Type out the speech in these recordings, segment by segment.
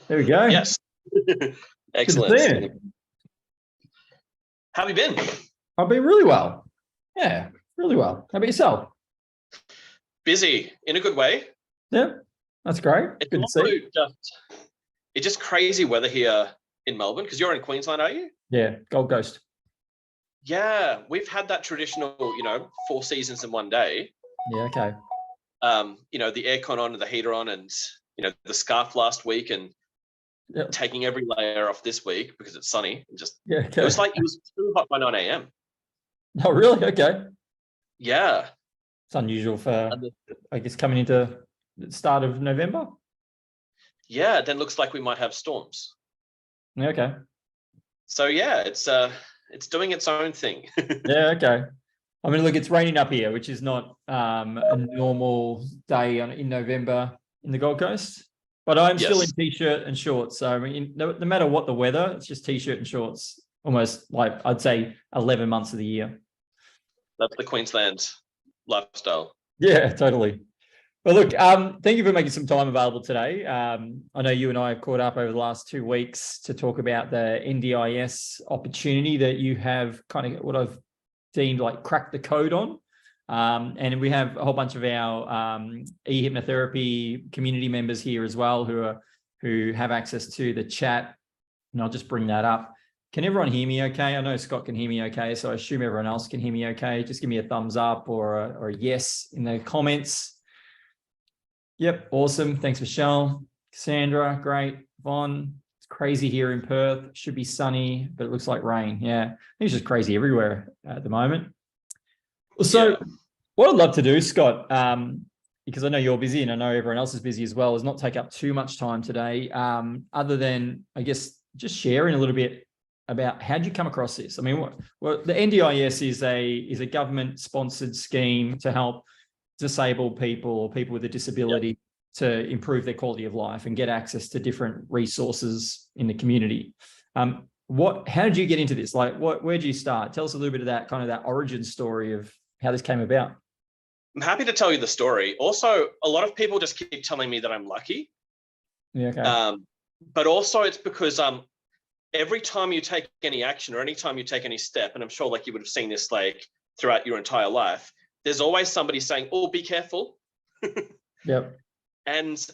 There we go. Yes. Excellent. Good to see you. How have you been? I've been really well. Yeah, really well. How about yourself? Busy in a good way. Yeah, that's great. It's Good to also see. it's just crazy weather here in Melbourne, because you're in Queensland, are you? Yeah, Gold Coast. Yeah, we've had that traditional, 4 seasons in one day. Yeah, okay. The aircon on and the heater on, and the scarf last week, and taking every layer off this week because it's sunny. And okay. It was too hot by 9 a.m. Oh, really? Okay. Yeah. It's unusual for, I guess, coming into the start of November. Yeah, then looks like we might have storms. Yeah, okay. So yeah, it's doing its own thing. Yeah, okay. I mean, look, it's raining up here, which is not a normal day in November in the Gold Coast. But I'm still in t-shirt and shorts. So I mean, no matter what the weather, it's just t-shirt and shorts, almost like I'd say 11 months of the year. That's the Queensland lifestyle. Yeah, totally. Well, look, thank you for making some time available today. I know you and I have caught up over the last 2 weeks to talk about the NDIS opportunity that you have kind of what I've deemed like cracked the code on. And we have a whole bunch of our e-hypnotherapy community members here as well who have access to the chat. And I'll just bring that up. Can everyone hear me okay? I know Scott can hear me okay, so I assume everyone else can hear me okay. Just give me a thumbs up or a yes in the comments. Yep, awesome. Thanks, Michelle. Cassandra, great. Vaughn, it's crazy here in Perth. Should be sunny, but it looks like rain. Yeah, I think it's just crazy everywhere at the moment. So what I'd love to do, Scott, because I know you're busy and I know everyone else is busy as well, is not take up too much time today, other than, I guess, just sharing a little bit about how did you come across this? I mean, what the NDIS is a government-sponsored scheme to help disabled people or people with a disability to improve their quality of life and get access to different resources in the community. How did you get into this? Like, where did you start? Tell us a little bit of that origin story of how this came about. I'm happy to tell you the story. Also, a lot of people just keep telling me that I'm lucky. Yeah, okay. But also it's because every time you take any action or anytime you take any step, and I'm sure like you would have seen this like throughout your entire life, there's always somebody saying, oh, be careful. Yep. And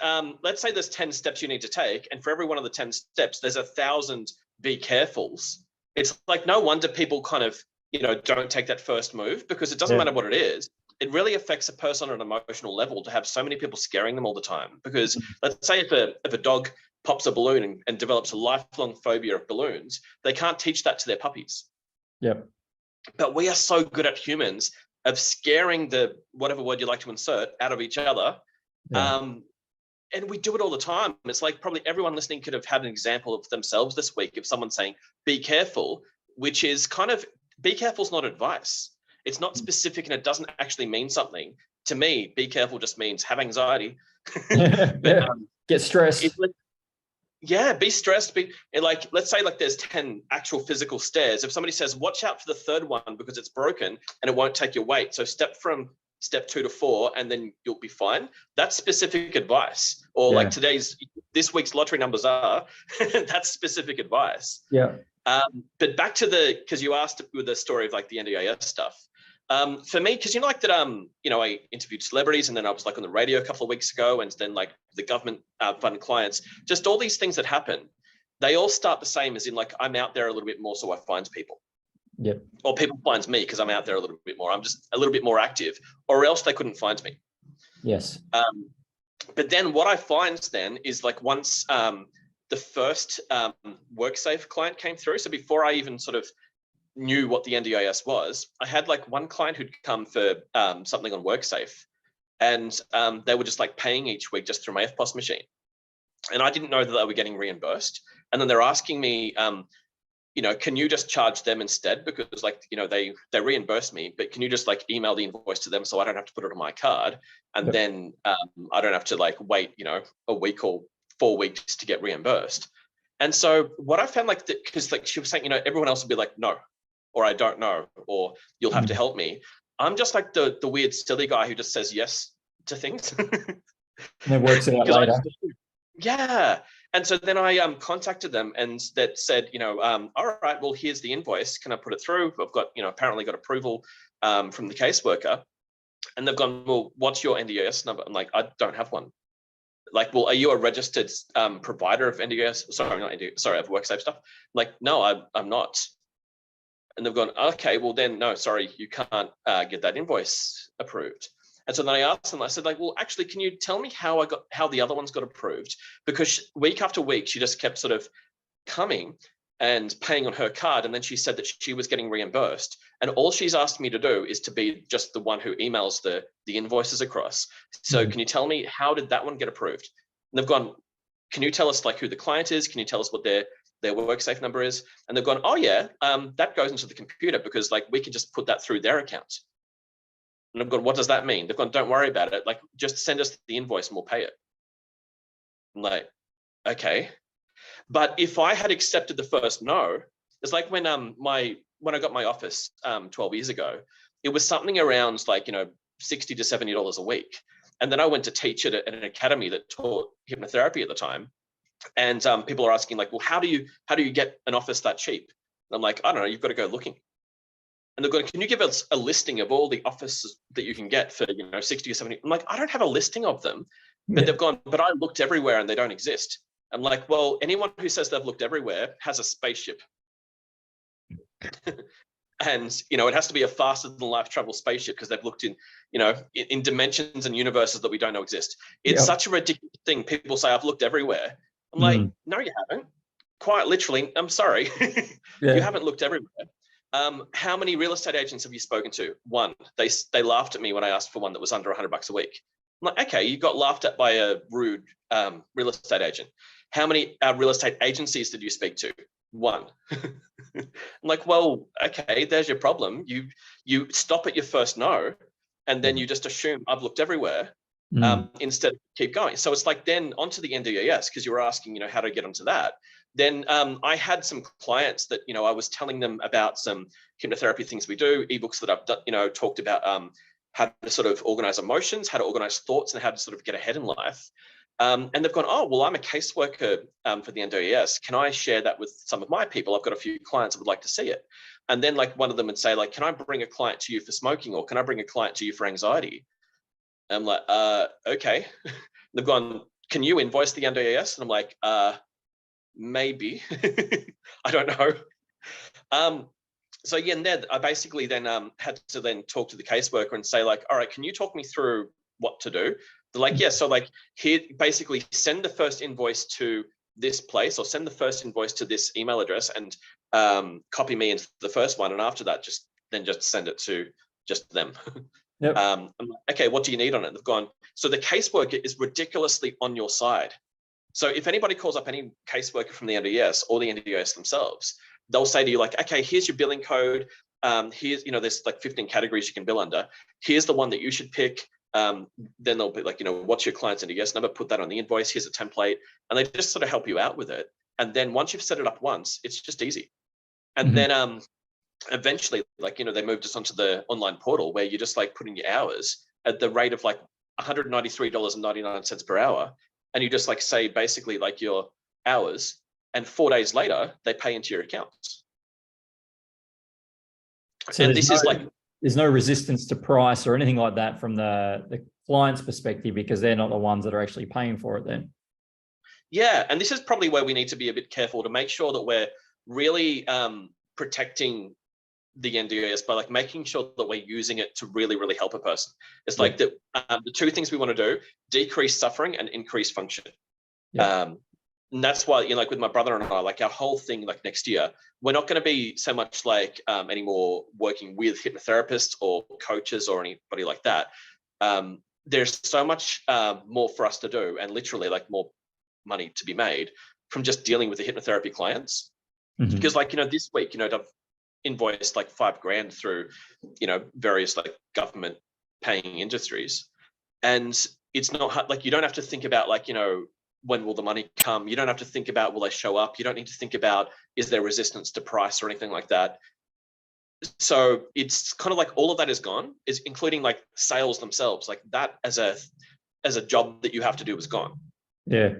let's say there's 10 steps you need to take. And for every one of the 10 steps, there's 1,000 be carefuls. It's like, no wonder people kind of, don't take that first move, because it doesn't matter what it is. It really affects a person on an emotional level to have so many people scaring them all the time. Because let's say if a dog pops a balloon and develops a lifelong phobia of balloons, they can't teach that to their puppies. Yep. But we are so good at humans of scaring the whatever word you like to insert out of each other. And we do it all the time. It's like probably everyone listening could have had an example of themselves this week of someone saying, be careful, which is kind of, be careful is not advice. It's not specific and it doesn't actually mean something. To me, be careful just means have anxiety. Get stressed. Be stressed. Let's say like there's 10 actual physical stairs. If somebody says, watch out for the third one because it's broken and it won't take your weight. So step from step 2 to 4 and then you'll be fine. That's specific advice. Or like this week's lottery numbers are, that's specific advice. Yeah. But back to because you asked with the story of like the NDIS stuff. For me, because I interviewed celebrities and then I was like on the radio a couple of weeks ago, and then like the government fund clients, just all these things that happen, they all start the same as in like, I'm out there a little bit more so I find people. Yep. Or people finds me because I'm out there a little bit more. I'm just a little bit more active, or else they couldn't find me. Yes. But then what I find then is like once the first WorkSafe client came through, so before I even sort of knew what the NDIS was, I had like one client who'd come for something on WorkSafe, and they were just like paying each week just through my FPOS machine. And I didn't know that they were getting reimbursed. And then they're asking me, can you just charge them instead? Because like, they reimburse me, but can you just like email the invoice to them so I don't have to put it on my card? And then I don't have to like wait, a week or 4 weeks to get reimbursed. And so what I found because like she was saying, everyone else would be like, no, or I don't know, or you'll have to help me. I'm just like the weird, silly guy who just says yes to things. And then works it out later. Yeah. And so then I contacted them and that said, all right, well, here's the invoice. Can I put it through? I've got, apparently got approval from the caseworker. And they've gone, well, what's your NDIS number? I'm like, I don't have one. Like, well, are you a registered provider of NDIS? Sorry, not NDIS, sorry, of WorkSafe stuff. I'm like, no, I'm not. And they've gone, okay, well then, no, sorry, you can't get that invoice approved. And so then I asked them, I said, like, well, actually, can you tell me how the other ones got approved? Because week after week, she just kept sort of coming and paying on her card. And then she said that she was getting reimbursed. And all she's asked me to do is to be just the one who emails the invoices across. So can you tell me, how did that one get approved? And they've gone, can you tell us like who the client is? Can you tell us what their WorkSafe number is? And they've gone, oh yeah, that goes into the computer because like we can just put that through their account. And I've gone, what does that mean? They've gone, don't worry about it. Like, just send us the invoice and we'll pay it. I'm like, okay. But if I had accepted the first no, it's like when I got my office 12 years ago, it was something around like, $60 to $70 a week. And then I went to teach at an academy that taught hypnotherapy at the time. And people are asking like, well, how do you get an office that cheap? And I'm like, I don't know, you've got to go looking. And they're going, can you give us a listing of all the offices that you can get for 60 or 70? I'm like, I don't have a listing of them. But they've gone, but I looked everywhere and they don't exist. I'm like, well, anyone who says they've looked everywhere has a spaceship. And it has to be a faster than light travel spaceship because they've looked in dimensions and universes that we don't know exist. It's such a ridiculous thing. People say, I've looked everywhere. I'm like, no, you haven't. Quite literally, I'm sorry. You haven't looked everywhere. How many real estate agents have you spoken to? One. They laughed at me when I asked for one that was under $100 a week. I'm like, okay, you got laughed at by a rude real estate agent. How many real estate agencies did you speak to? One. I'm like, well, okay, there's your problem. You stop at your first no, and then you just assume I've looked everywhere instead of keep going. So it's like then onto the NDIS, because you were asking, how to get onto that. Then I had some clients that, I was telling them about some hypnotherapy things we do, ebooks that I've done, talked about how to sort of organize emotions, how to organize thoughts, and how to sort of get ahead in life. And they've gone, oh, well, I'm a caseworker for the NDIS. Can I share that with some of my people? I've got a few clients that would like to see it. And then like one of them would say, like, can I bring a client to you for smoking, or can I bring a client to you for anxiety? And I'm like, okay. They've gone, can you invoice the NDIS? And I'm like, maybe. I don't know. So yeah, Ned, I basically then had to then talk to the caseworker and say like, all right, can you talk me through what to do? They're like, yeah, so like here, basically send the first invoice to this place, or send the first invoice to this email address, and copy me into the first one. And after that, just send it to just them. Yep. I'm like, okay, what do you need on it? They've gone, so the caseworker is ridiculously on your side. So if anybody calls up any caseworker from the NDIS or the NDIS themselves, they'll say to you like, okay, here's your billing code. Here's, there's like 15 categories you can bill under. Here's the one that you should pick. Then they'll be like, what's your client's NDIS number? Put that on the invoice. Here's a template. And they just sort of help you out with it. And then once you've set it up once, it's just easy. And then eventually, like, they moved us onto the online portal where you just like put in your hours at the rate of like $193.99 per hour. And you just like say basically like your hours, and 4 days later, they pay into your accounts. So and this is like, there's no resistance to price or anything like that from the client's perspective, because they're not the ones that are actually paying for it then. Yeah, and this is probably where we need to be a bit careful to make sure that we're really protecting the NDIS by like making sure that we're using it to really, really help a person. It's like the two things we want to do: decrease suffering and increase function. And that's why, like with my brother and I, like our whole thing, like next year, we're not going to be so much like anymore working with hypnotherapists or coaches or anybody like that. There's so much more for us to do, and literally like more money to be made from just dealing with the hypnotherapy clients. Because like, this week, I've invoiced like $5,000 through, various like government paying industries. And it's not like, you don't have to think about like, when will the money come? You don't have to think about, will they show up? You don't need to think about, is there resistance to price or anything like that? So it's kind of like all of that is gone, is including like sales themselves, like that as a job that you have to do is gone. Yeah.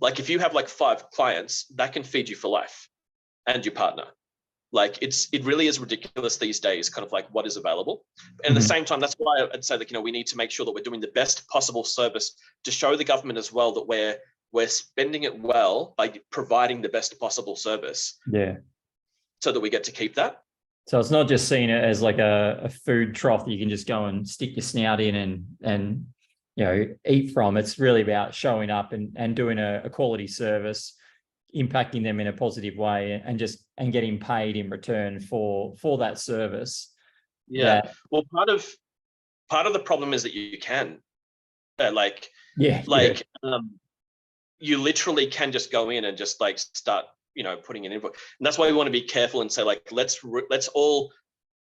Like if you have like 5 clients, that can feed you for life and your partner. Like it really is ridiculous these days, kind of like what is available. And at the same time, that's why I'd say that, we need to make sure that we're doing the best possible service to show the government as well that we're spending it well by providing the best possible service. Yeah. So that we get to keep that. So it's not just seeing it as like a food trough that you can just go and stick your snout in and eat from. It's really about showing up and doing a quality service, impacting them in a positive way, and getting paid in return for that service. Yeah. Well, part of the problem is that you can, you literally can just go in and just like start, putting an invoice. And that's why we want to be careful and say, like, let's all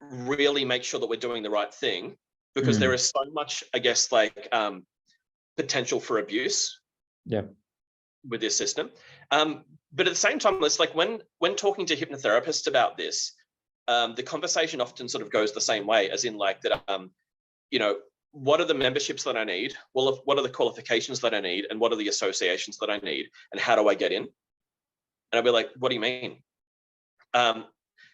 really make sure that we're doing the right thing, because there is so much, I guess, like potential for abuse. Yeah. With this system. But at the same time, it's like when talking to hypnotherapists about this, the conversation often sort of goes the same way, as in like that, what are the memberships that I need? Well, what are the qualifications that I need? And what are the associations that I need? And how do I get in? And I'll be like, what do you mean?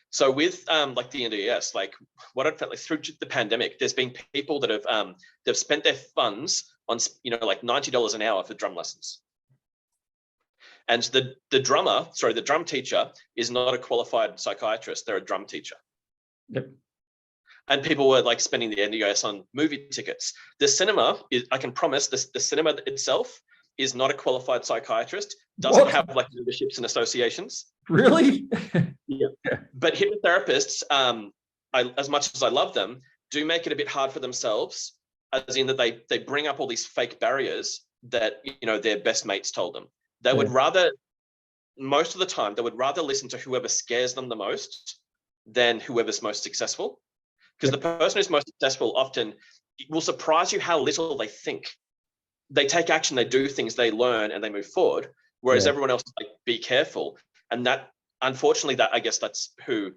So with like the NDIS, like what I felt like through the pandemic, there's been people that have they've spent their funds on like $90 an hour for drum lessons. And the drum teacher is not a qualified psychiatrist. They're a drum teacher. Yep. And people were like spending the NDIS on movie tickets. The cinema I can promise, the cinema itself is not a qualified psychiatrist. Doesn't have like memberships and associations. Really? Yeah. But hypnotherapists, as much as I love them, do make it a bit hard for themselves, as in that they bring up all these fake barriers that their best mates told them. They would rather, most of the time, they would rather listen to whoever scares them the most than whoever's most successful. Because the person who's most successful often will surprise you how little they think. They take action, they do things, they learn, and they move forward. Whereas everyone else is like, be careful. And that, unfortunately, I guess that's who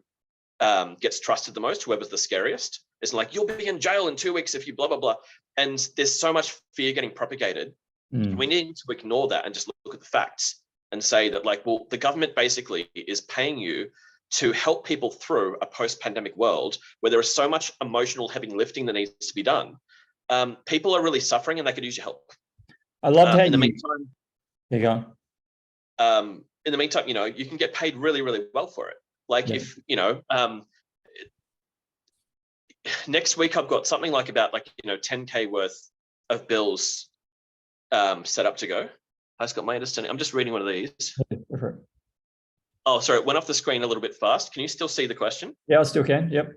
gets trusted the most, whoever's the scariest. It's like, you'll be in jail in 2 weeks if you blah, blah, blah. And there's so much fear getting propagated. We need to ignore that and just look at the facts and say that, like, well, the government basically is paying you to help people through a post-pandemic world where there is so much emotional heavy lifting that needs to be done. People are really suffering and they could use your help. I loved how in the meantime, there you go. In the meantime, you can get paid really, really well for it. Like if, next week I've got something like about like, 10K worth of bills set up to go. I just got my understanding. I'm just reading one of these. Oh, sorry, it went off the screen a little bit fast. Can you still see the question? Yeah, I still can. Yep.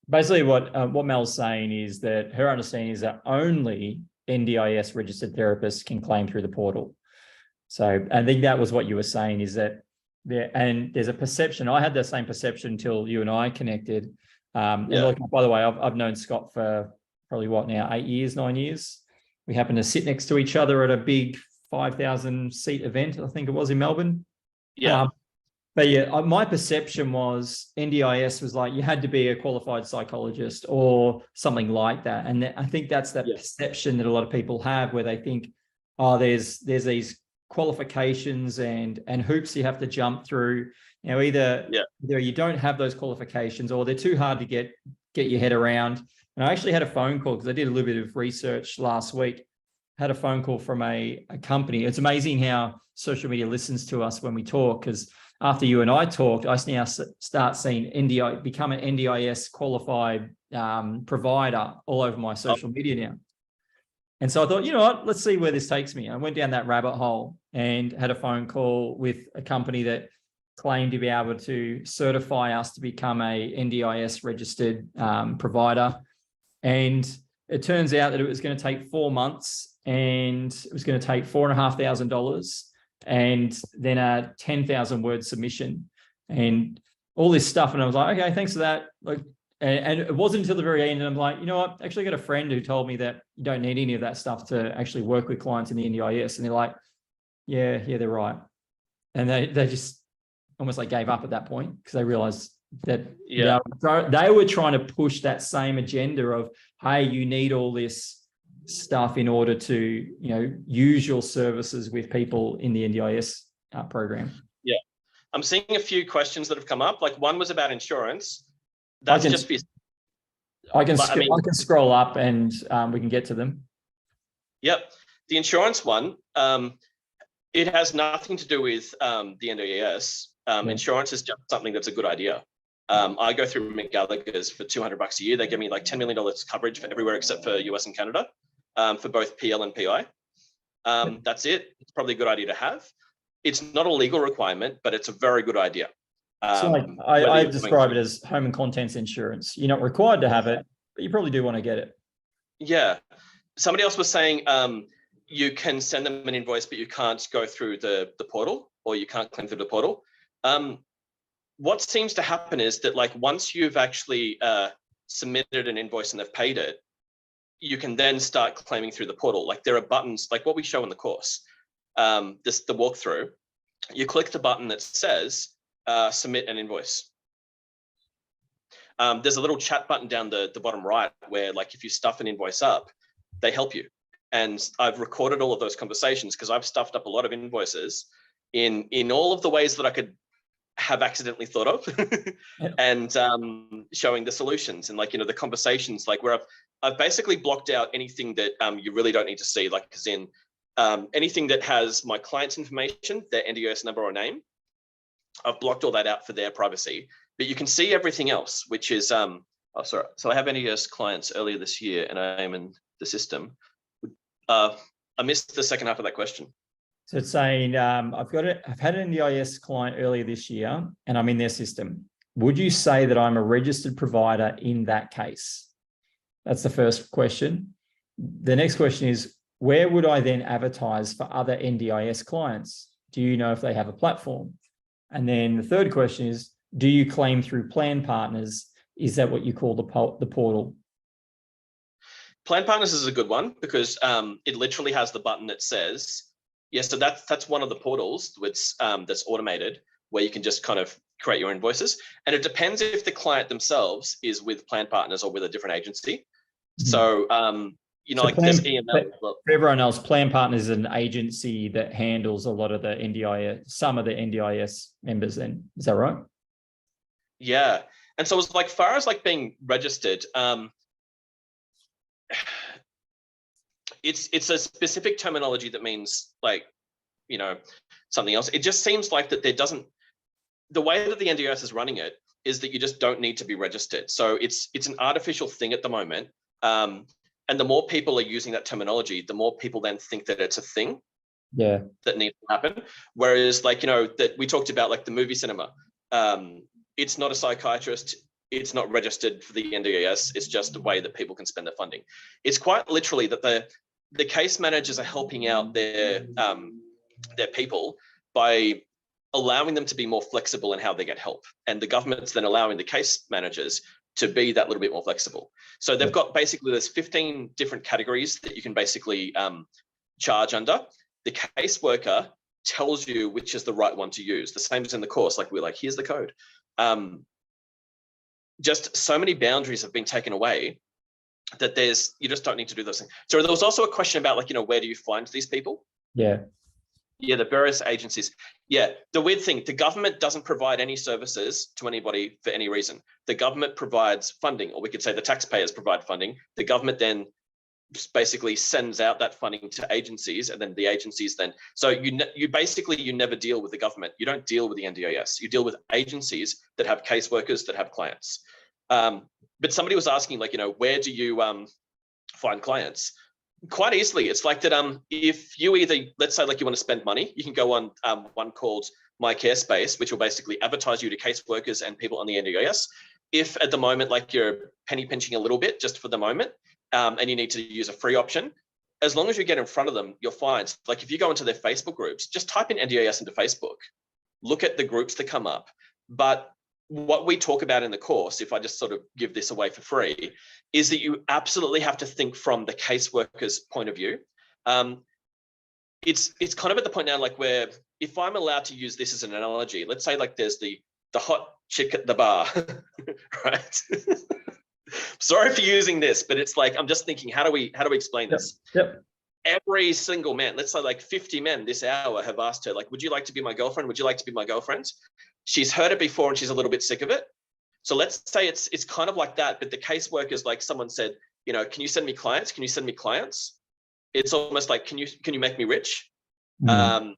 Basically, what Mel's saying is that her understanding is that only NDIS registered therapists can claim through the portal. So I think that was what you were saying, is that there's a perception. I had the same perception until you and I connected. And look, by the way, I've known Scott for probably 8 years, 9 years. We happened to sit next to each other at a big 5,000 seat event, I think it was, in Melbourne. Yeah. But yeah, my perception was NDIS was like you had to be a qualified psychologist or something like that. And I think that's that perception that a lot of people have, where they think, oh, there's these qualifications and hoops you have to jump through. Either you don't have those qualifications or they're too hard to get your head around. And I actually had a phone call because I did a little bit of research last week. Had a phone call from a company. It's amazing how social media listens to us when we talk, because after you and I talked, I now start seeing become an NDIS qualified provider all over my social media now. And so I thought, you know what, let's see where this takes me. I went down that rabbit hole and had a phone call with a company that claimed to be able to certify us to become a NDIS registered provider. And it turns out that it was going to take 4 months and it was going to take $4,500 and then a 10,000 word submission and all this stuff. And I was like, okay, thanks for that. And it wasn't until the very end. And I'm like, you know what? I actually got a friend who told me that you don't need any of that stuff to actually work with clients in the NDIS. And they're like, yeah, they're right. And they just almost like gave up at that point because they realized that they were trying to push that same agenda of, hey, you need all this stuff in order to, use your services with people in the NDIS program? Yeah, I'm seeing a few questions that have come up. Like one was about insurance. I That's can, just for, I can scroll up and we can get to them. Yep. The insurance one, it has nothing to do with the NDIS. Insurance is just something that's a good idea. I go through McGallagher's for $200 a year. They give me like $10 million coverage for everywhere except for US and Canada, for both PL and PI. That's it. It's probably a good idea to have. It's not a legal requirement, but it's a very good idea. So like I describe it as home and contents insurance. You're not required to have it, but you probably do want to get it. Yeah. Somebody else was saying you can send them an invoice, but you can't go through the portal, or you can't claim through the portal. What seems to happen is that like once you've actually submitted an invoice and they've paid it, you can then start claiming through the portal. Like there are buttons, like what we show in the course, the walkthrough. You click the button that says submit an invoice. There's a little chat button down the bottom right where like if you stuff an invoice up, they help you. And I've recorded all of those conversations because I've stuffed up a lot of invoices in all of the ways that I could have accidentally thought of and showing the solutions and like, the conversations, like where I've basically blocked out anything that you really don't need to see, like as in anything that has my client's information, their NDIS number or name. I've blocked all that out for their privacy, but you can see everything else, which is, oh, sorry. So I have NDIS clients earlier this year and I am in the system. I missed the second half of that question. So it's saying, I've had an NDIS client earlier this year and I'm in their system. Would you say that I'm a registered provider in that case? That's the first question. The next question is, where would I then advertise for other NDIS clients? Do you know if they have a platform? And then the third question is, do you claim through plan partners? Is that what you call the portal? Plan partners is a good one because it literally has the button that says, yes, so that's one of the portals that's automated where you can just kind of create your invoices. And it depends if the client themselves is with plan partners or with a different agency. Mm-hmm. So, like there's EML. For everyone else, plan partners is an agency that handles a lot of the NDIS, some of the NDIS members then. Is that right? Yeah. And so as like far as like being registered, it's a specific terminology that means like, something else. It just seems like that the way that the NDIS is running it is that you just don't need to be registered. So it's an artificial thing at the moment. And the more people are using that terminology, the more people then think that it's a thing that needs to happen. Whereas like, that we talked about like the movie cinema, it's not a psychiatrist. It's not registered for the NDIS. It's just a way that people can spend their funding. It's quite literally that the case managers are helping out their people by allowing them to be more flexible in how they get help. And the government's then allowing the case managers to be that little bit more flexible. So they've got basically, there's 15 different categories that you can basically charge under. The caseworker tells you which is the right one to use. The same as in the course, like we're like, here's the code. Just so many boundaries have been taken away that you just don't need to do those things. So there was also a question about like, where do you find these people? Yeah, the various agencies. Yeah, the weird thing, the government doesn't provide any services to anybody for any reason. The government provides funding, or we could say the taxpayers provide funding. The government then basically sends out that funding to agencies, and then the agencies then, so you basically never deal with the government. You don't deal with the NDIS. You deal with agencies that have caseworkers that have clients. But somebody was asking like, where do you find clients? Quite easily. It's like that if you either, let's say like you want to spend money, you can go on one called My Care Space, which will basically advertise you to caseworkers and people on the NDIS. If at the moment like you're penny pinching a little bit just for the moment, and you need to use a free option, as long as you get in front of them, you're fine. Like if you go into their Facebook groups, just type in NDIS into Facebook, look at the groups that come up. But what we talk about in the course, if I just sort of give this away for free, is that you absolutely have to think from the caseworker's point of view. It's kind of at the point now, like where if I'm allowed to use this as an analogy, let's say like there's the hot chick at the bar, right? Sorry for using this, but it's like, I'm just thinking, how do we explain Yep. this? Yep. Every single man, let's say like 50 men this hour have asked her, like, would you like to be my girlfriend? Would you like to be my girlfriend? She's heard it before and she's a little bit sick of it. So let's say it's kind of like that, but the casework is like someone said, you know, can you send me clients? Can you send me clients? It's almost like, can you make me rich? Mm.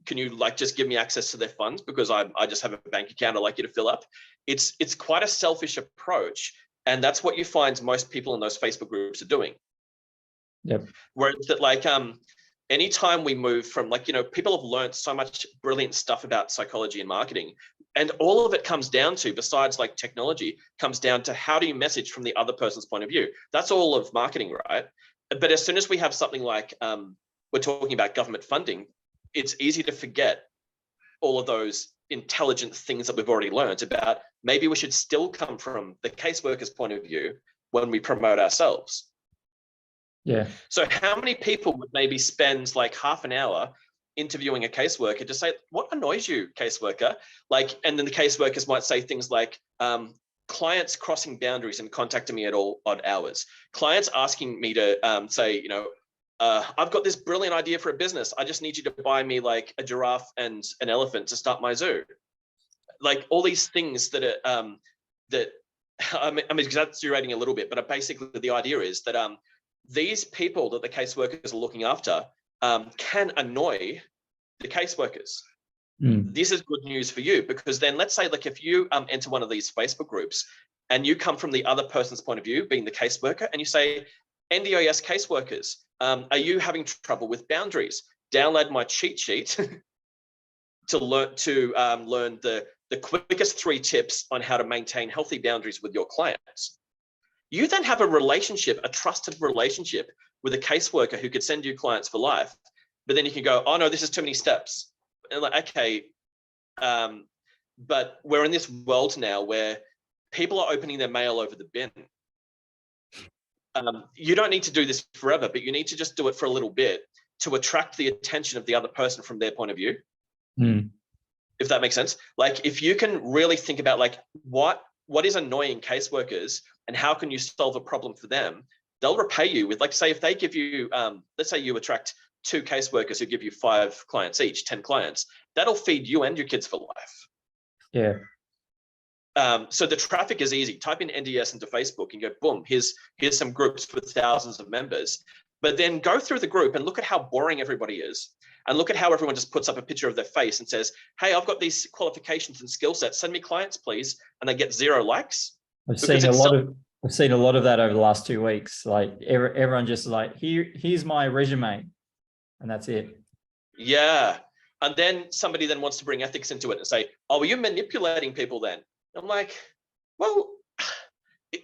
Can you like just give me access to their funds because I just have a bank account I'd like you to fill up? It's quite a selfish approach, and that's what you find most people in those Facebook groups are doing. Yep. Whereas that like anytime we move from like, you know, people have learned so much brilliant stuff about psychology and marketing, and all of it comes down to, besides like technology, comes down to how do you message from the other person's point of view. That's all of marketing, right? But as soon as we have something like we're talking about government funding, it's easy to forget all of those intelligent things that we've already learned about. Maybe we should still come from the caseworker's point of view when we promote ourselves. Yeah. So how many people would maybe spend like half an hour interviewing a caseworker to say, what annoys you, caseworker? Like, and then the caseworkers might say things like, clients crossing boundaries and contacting me at all odd hours. Clients asking me to say, you know, I've got this brilliant idea for a business. I just need you to buy me like a giraffe and an elephant to start my zoo. Like all these things that are, that I'm exaggerating a little bit, but basically the idea is that these people that the caseworkers are looking after can annoy the caseworkers. This is good news for you, because then let's say like if you enter one of these Facebook groups and you come from the other person's point of view, being the caseworker, and you say, NDIS caseworkers, are you having trouble with boundaries? Download my cheat sheet to learn the quickest 3 tips on how to maintain healthy boundaries with your clients. You then have a relationship, a trusted relationship with a caseworker who could send you clients for life. But then you can go, oh no, this is too many steps. And like, okay, but we're in this world now where people are opening their mail over the bin. You don't need to do this forever, but you need to just do it for a little bit to attract the attention of the other person from their point of view. If that makes sense. Like if you can really think about like what is annoying caseworkers and how can you solve a problem for them, they'll repay you with, like, say if they give you, let's say you attract 2 caseworkers who give you 5 clients each, 10 clients, that'll feed you and your kids for life. Yeah. So the traffic is easy. Type in NDS into Facebook and go, boom, here's some groups with thousands of members. But then go through the group and look at how boring everybody is. And look at how everyone just puts up a picture of their face and says, hey, I've got these qualifications and skill sets. Send me clients, please. And they get 0 likes. I've seen a lot of that over the last 2 weeks. Like everyone just like, here's my resume, and that's it. Yeah. And then somebody then wants to bring ethics into it and say, oh, well, you're manipulating people then. I'm like, well,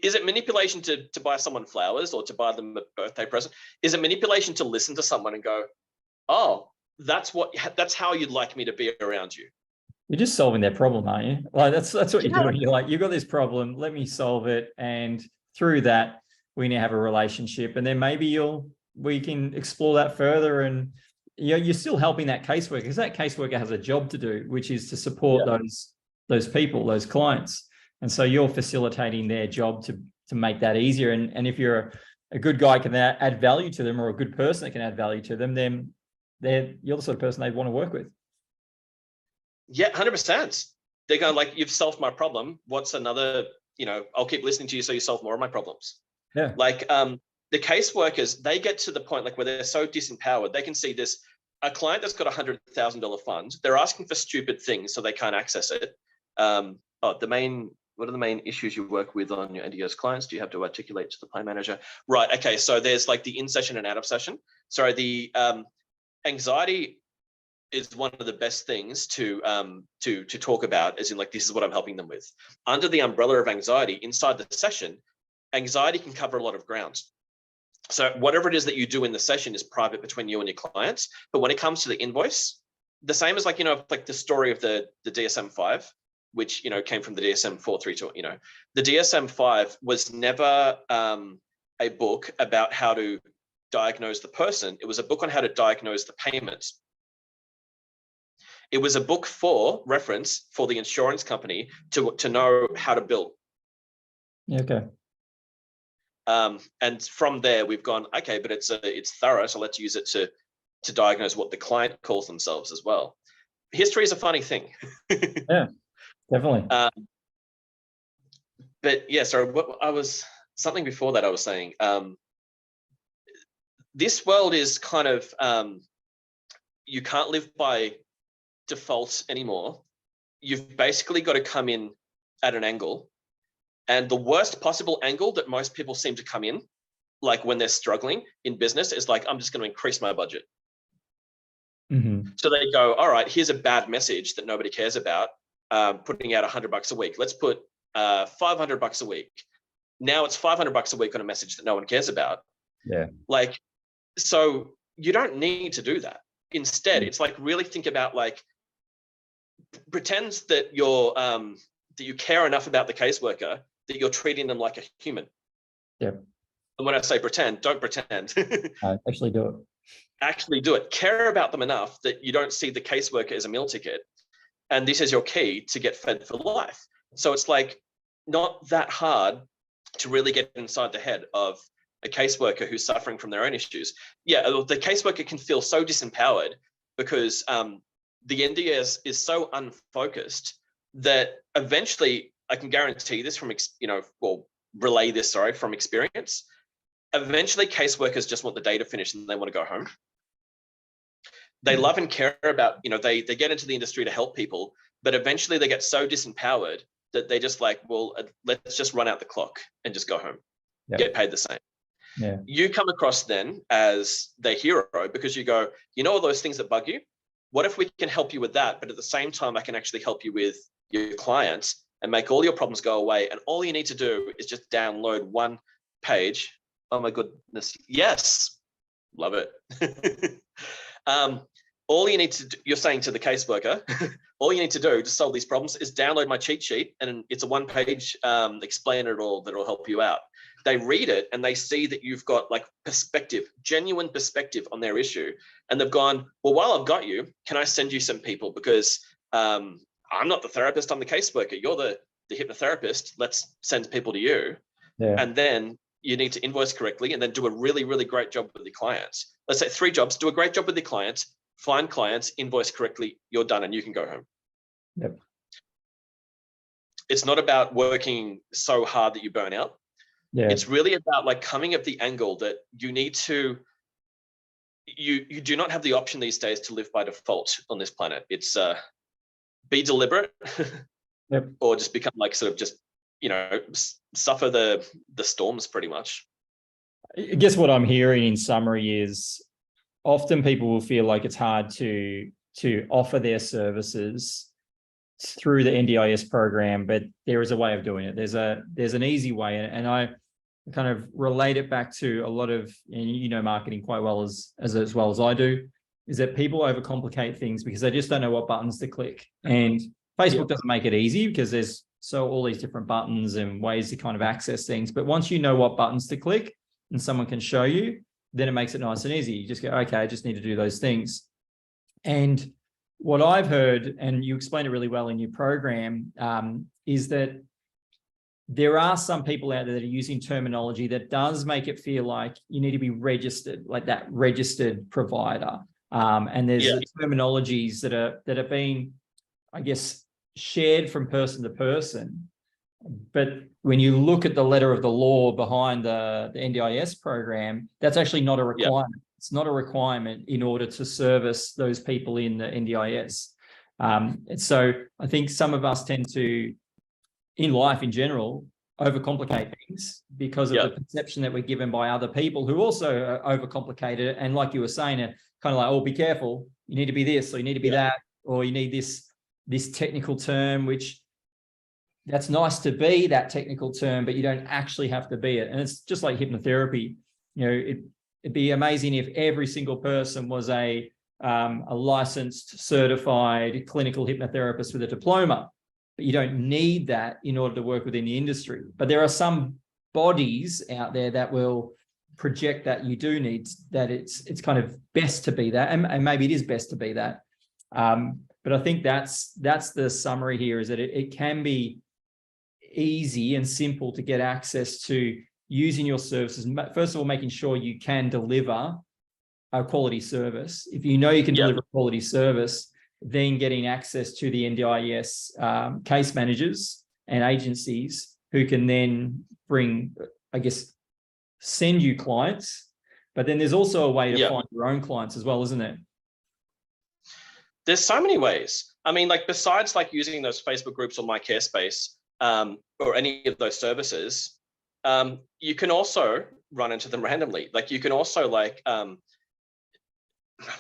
is it manipulation to buy someone flowers or to buy them a birthday present? Is it manipulation to listen to someone and go, oh, that's how you'd like me to be around you? You're just solving their problem, aren't you? Like that's what you're doing. You're like, you've got this problem, let me solve it, and through that we now have a relationship, and then maybe we can explore that further, and you're still helping that caseworker, because that caseworker has a job to do, which is to support those people, those clients, and so you're facilitating their job to make that easier. And if you're a good guy can add value to them, or a good person that can add value to them, then you're the sort of person they want to work with. Yeah, 100%. They're going like, you've solved my problem. What's another, you know, I'll keep listening to you so you solve more of my problems. Yeah. Like the caseworkers, they get to the point like where they're so disempowered, they can see this, a client that's got $100,000 fund, they're asking for stupid things so they can't access it. What are the main issues you work with on your NDIS clients? Do you have to articulate to the plan manager? Right, okay, so there's like the in session and out of session. Sorry, the anxiety is one of the best things to talk about, as in like, this is what I'm helping them with. Under the umbrella of anxiety, inside the session, anxiety can cover a lot of ground. So whatever it is that you do in the session is private between you and your clients. But when it comes to the invoice, the same as like, you know, like the story of the DSM-5, which, you know, came from the DSM-432, you know, the DSM-5 was never a book about how to diagnose the person. It was a book on how to diagnose the payments. It was a book for reference for the insurance company to know how to bill. Okay. And from there, we've gone, okay, but it's thorough, so let's use it to diagnose what the client calls themselves as well. History is a funny thing. Yeah, definitely. But yeah, sorry, something before that I was saying, this world is kind of, you can't live by default anymore. You've basically got to come in at an angle, and the worst possible angle that most people seem to come in, like when they're struggling in business, is like, I'm just going to increase my budget. Mm-hmm. So they go, all right, here's a bad message that nobody cares about, putting out $100 a week. Let's put $500 a week. Now it's $500 a week on a message that no one cares about. Yeah. Like, so you don't need to do that. Instead, it's like, really think about, like, pretend that that you care enough about the caseworker that you're treating them like a human. Yeah. And when I say pretend, don't pretend. Actually do it. Actually do it. Care about them enough that you don't see the caseworker as a meal ticket. And this is your key to get fed for life. So it's like not that hard to really get inside the head of a caseworker who's suffering from their own issues. Yeah, the caseworker can feel so disempowered because the NDIS is so unfocused that eventually, I can guarantee this from, relay this, from experience. Eventually, caseworkers just want the day to finish and they want to go home. They love and care about, they get into the industry to help people, but eventually they get so disempowered that they just like, well, let's just run out the clock and just go home, get paid the same. Yeah. You come across then as the hero because you go, all those things that bug you? What if we can help you with that? But at the same time, I can actually help you with your clients and make all your problems go away. And all you need to do is just download one page. Oh my goodness. Yes. Love it. All you need to do, you're saying to the caseworker, all you need to do to solve these problems is download my cheat sheet, and it's a one-page explainer it all that'll help you out. They read it and they see that you've got like perspective, genuine perspective on their issue. And they've gone, well, while I've got you, can I send you some people? Because I'm not the therapist, I'm the caseworker. You're the hypnotherapist. Let's send people to you. Yeah. And then you need to invoice correctly and then do a really, really great job with your clients. Let's say 3 jobs, do a great job with your clients, find clients, invoice correctly, you're done and you can go home. Yep. It's not about working so hard that you burn out. Yeah. It's really about like coming at the angle that you need to, you do not have the option these days to live by default on this planet. It's be deliberate Yep. or just become like sort of just, suffer the storms pretty much. I guess what I'm hearing in summary is often people will feel like it's hard to offer their services through the NDIS program, but there is a way of doing it. There's an easy way, and I kind of relate it back to a lot of, and marketing quite well as well as I do, is that people overcomplicate things because they just don't know what buttons to click. And Facebook doesn't make it easy because there's all these different buttons and ways to kind of access things. But once you know what buttons to click and someone can show you, then it makes it nice and easy. You just go, okay, I just need to do those things. And what I've heard, and you explained it really well in your program, is that there are some people out there that are using terminology that does make it feel like you need to be registered, like that registered provider. And there's terminologies that are being, I guess, shared from person to person. But when you look at the letter of the law behind the NDIS program, that's actually not a requirement. Yeah. It's not a requirement in order to service those people in the NDIS. And so I think some of us tend to, in life in general, overcomplicate things because of the perception that we're given by other people who also overcomplicate it. And like you were saying, kind of like, oh, be careful. You need to be this, or you need to be that, or you need this technical term, which that's nice to be that technical term, but you don't actually have to be it. And it's just like hypnotherapy. It'd be amazing if every single person was a licensed, certified clinical hypnotherapist with a diploma. But you don't need that in order to work within the industry. But there are some bodies out there that will project that you do need that. It's kind of best to be that, and maybe it is best to be that. But I think that's the summary here, is that it can be easy and simple to get access to using your services, first of all, making sure you can deliver a quality service. If you know you can deliver a quality service, then getting access to the NDIS case managers and agencies who can then bring, I guess, send you clients. But then there's also a way to find your own clients as well, isn't there? There's so many ways. I mean, like besides like using those Facebook groups or My Care Space or any of those services, you can also run into them randomly. Like you can also like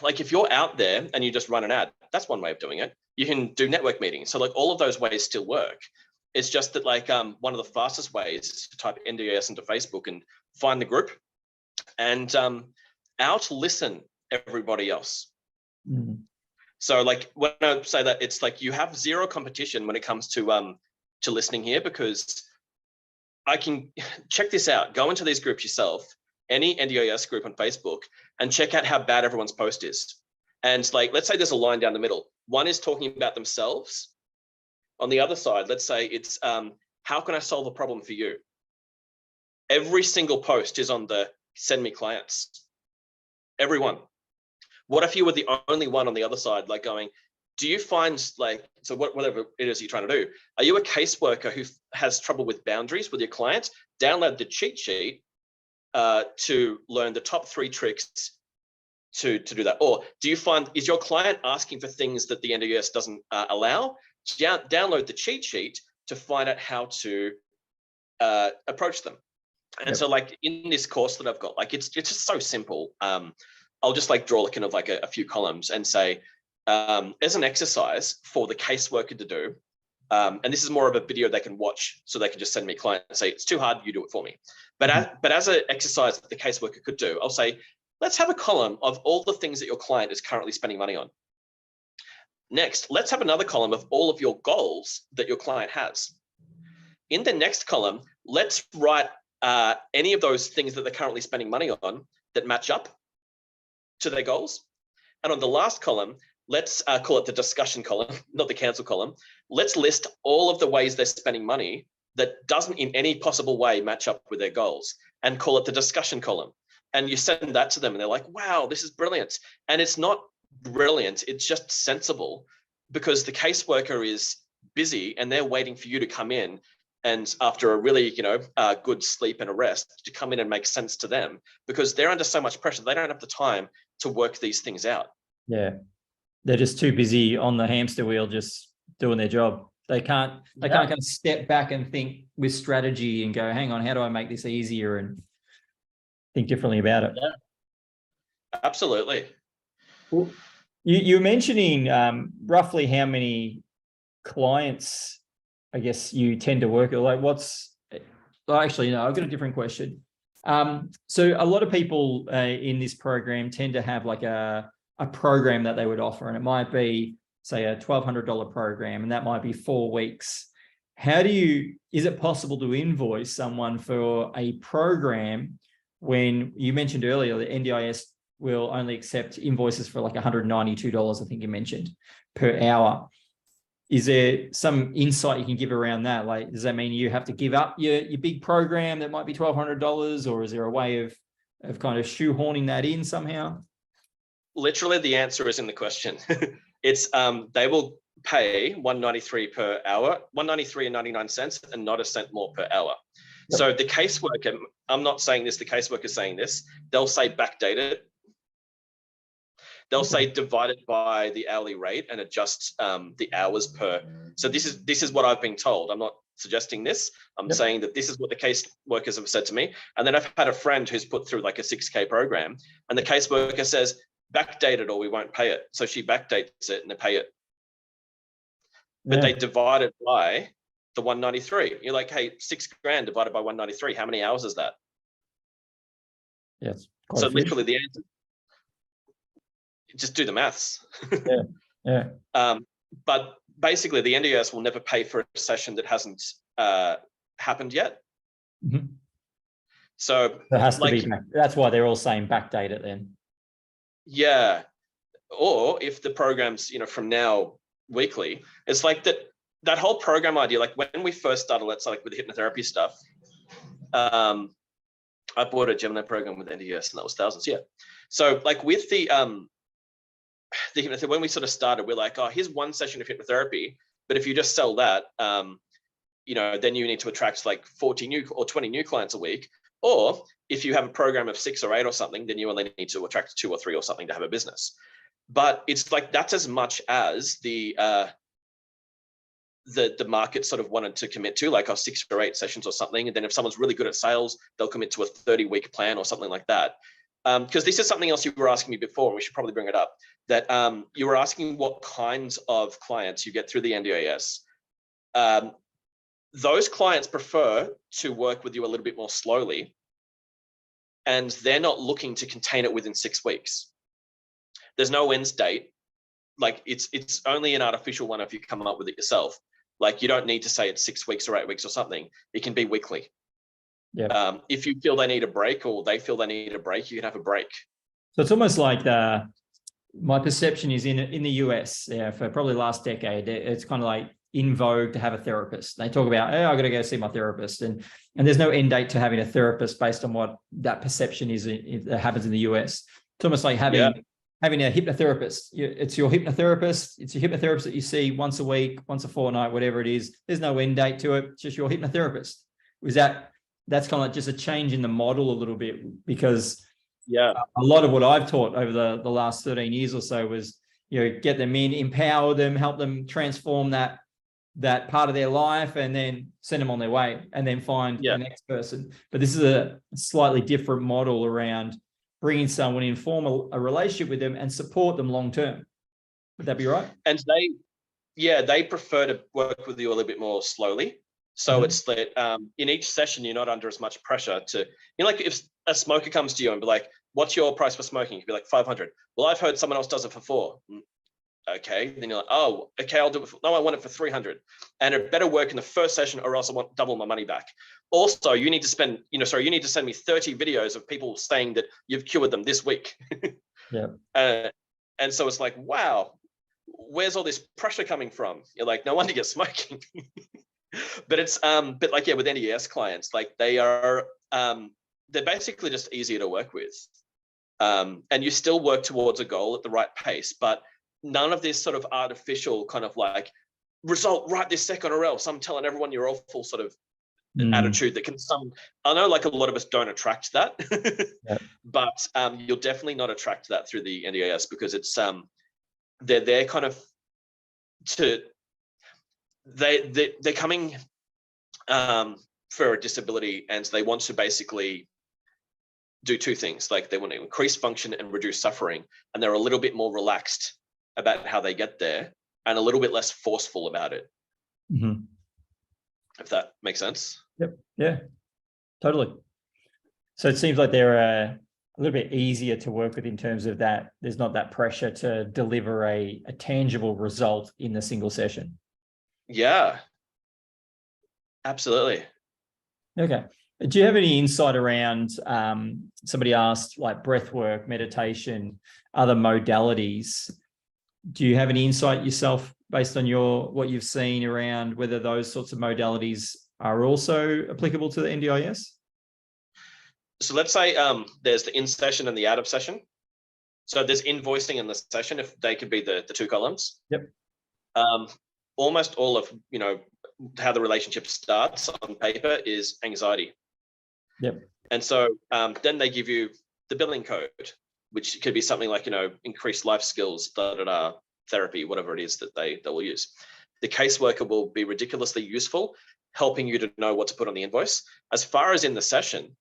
if you're out there and you just run an ad, that's one way of doing it. You can do network meetings. So like all of those ways still work. It's just that like one of the fastest ways is to type NDIS into Facebook and find the group and out-listen everybody else. Mm-hmm. So like when I say that, it's like you have zero competition when it comes to listening here, because I can check this out. Go into these groups yourself, any NDIS group on Facebook, and check out how bad everyone's post is. And like, let's say there's a line down the middle. One is talking about themselves. On the other side, let's say it's how can I solve a problem for you? Every single post is on the send me clients. Everyone. What if you were the only one on the other side, like going, do you find like, so whatever it is you're trying to do, are you a caseworker who has trouble with boundaries with your client? Download the cheat sheet to learn the top 3 tricks to do that. Or do you find, is your client asking for things that the NDIS doesn't allow? Download the cheat sheet to find out how to approach them. And so like in this course that I've got, like it's just so simple. I'll just like draw kind of like a few columns and say, as an exercise for the caseworker to do, and this is more of a video they can watch, so they can just send me a client and say, it's too hard, you do it for me. But as an exercise that the caseworker could do, I'll say, let's have a column of all the things that your client is currently spending money on. Next, let's have another column of all of your goals that your client has. In the next column, let's write any of those things that they're currently spending money on that match up to their goals. And on the last column, let's call it the discussion column, not the cancel column. Let's list all of the ways they're spending money that doesn't in any possible way match up with their goals, and call it the discussion column. And you send that to them and they're like, wow, this is brilliant. And it's not brilliant, it's just sensible, because the caseworker is busy and they're waiting for you to come in and after a really, good sleep and a rest, to come in and make sense to them, because they're under so much pressure. They don't have the time to work these things out. Yeah. They're just too busy on the hamster wheel, just doing their job. They can't kind of step back and think with strategy and go, hang on, how do I make this easier, and think differently about it. Yeah. Absolutely. Well, you're mentioning roughly how many clients, I guess, you tend to work at. Like actually, no, I've got a different question. So a lot of people in this program tend to have like a program that they would offer, and it might be, say, a $1,200 program, and that might be 4 weeks. Is it possible to invoice someone for a program when you mentioned earlier that NDIS will only accept invoices for like $192, I think you mentioned, per hour? Is there some insight you can give around that? Like, does that mean you have to give up your big program that might be $1,200, or is there a way of kind of shoehorning that in somehow? Literally, the answer is in the question. It's they will pay $193 per hour, $193.99, and not a cent more per hour. Yep. So the caseworker, I'm not saying this, the caseworker is saying this, they'll say backdate it. They'll say divide it by the hourly rate and adjust the hours per. So this is what I've been told. I'm not suggesting this. I'm saying that this is what the caseworkers have said to me. And then I've had a friend who's put through like a 6K program, and the caseworker says, backdate it or we won't pay it. So she backdates it and they pay it. But they divide it by the 193. You're like, hey, $6,000 divided by 193. How many hours is that? Yes. So literally the answer, just do the maths. Yeah. But basically the NDIS will never pay for a session that hasn't happened yet. Mm-hmm. So it has to be, that's why they're all saying backdate it then. Yeah. Or if the program's, from now weekly, it's like that whole program idea, like when we first started, let's say like with the hypnotherapy stuff, I bought a Gemini program with NDIS, and that was thousands. Yeah. So like with the when we sort of started, we're like, oh, here's one session of hypnotherapy, but if you just sell that, then you need to attract like 40 new or 20 new clients a week. Or if you have a program of 6 or 8 or something, then you only need to attract 2 or 3 or something to have a business. But it's like that's as much as the market sort of wanted to commit to, like 6 or 8 sessions or something. And then if someone's really good at sales, they'll commit to a 30-week plan or something like that. Because this is something else you were asking me before, and we should probably bring it up, that you were asking what kinds of clients you get through the NDIS. Those clients prefer to work with you a little bit more slowly, and they're not looking to contain it within 6 weeks. There's no end date. Like it's only an artificial one if you come up with it yourself. Like you don't need to say it's 6 weeks or 8 weeks or something. It can be weekly. Yeah. If you feel they need a break or they feel they need a break, you can have a break. So it's almost like my perception is in the US, for probably the last decade, it's kind of like in vogue to have a therapist. They talk about, I got to go see my therapist, and there's no end date to having a therapist based on what that perception is that happens in the US. It's almost like having a hypnotherapist. It's your hypnotherapist. It's your hypnotherapist that you see once a week, once a fortnight, whatever it is. There's no end date to it. It's just your hypnotherapist. That's kind of like just a change in the model a little bit, because a lot of what I've taught over the last 13 years or so was, get them in, empower them, help them transform that part of their life, and then send them on their way, and then find the next person. But this is a slightly different model around bringing someone in, form a relationship with them, and support them long term. Would that be right? And they prefer to work with you a little bit more slowly. So it's that in each session, you're not under as much pressure to, like if a smoker comes to you and be like, what's your price for smoking? You'd be like, 500. Well, I've heard someone else does it for 4. Okay. Then you're like, oh, okay, I'll do it. No, I want it for 300. And it better work in the first session, or else I want double my money back. Also, you need to send me 30 videos of people saying that you've cured them this week. And so it's like, wow, where's all this pressure coming from? You're like, no wonder you're smoking. But it's with NDIS clients, like they're basically just easier to work with, and you still work towards a goal at the right pace, but none of this sort of artificial kind of like result right this second, or else I'm telling everyone you're awful sort of attitude that I know like a lot of us don't attract that. But you'll definitely not attract that through the NDIS, because it's they're kind of they're coming for a disability, and they want to basically do 2 things. Like they want to increase function and reduce suffering, and they're a little bit more relaxed about how they get there, and a little bit less forceful about it. If that makes sense. Yep. Yeah, totally. So it seems like they're a little bit easier to work with in terms of that. There's not that pressure to deliver a tangible result in the single session. Yeah, absolutely. Okay. Do you have any insight around, somebody asked, like breath work, meditation, other modalities? Do you have any insight yourself based on what you've seen around whether those sorts of modalities are also applicable to the NDIS? So let's say there's the in session and the out of session. So there's invoicing in the session, if they could be the 2 columns. Yep. Almost all of how the relationship starts on paper is anxiety. Yep. And so then they give you the billing code, which could be something like increased life skills, therapy, whatever it is that they will use. The caseworker will be ridiculously useful, helping you to know what to put on the invoice. As far as in the session,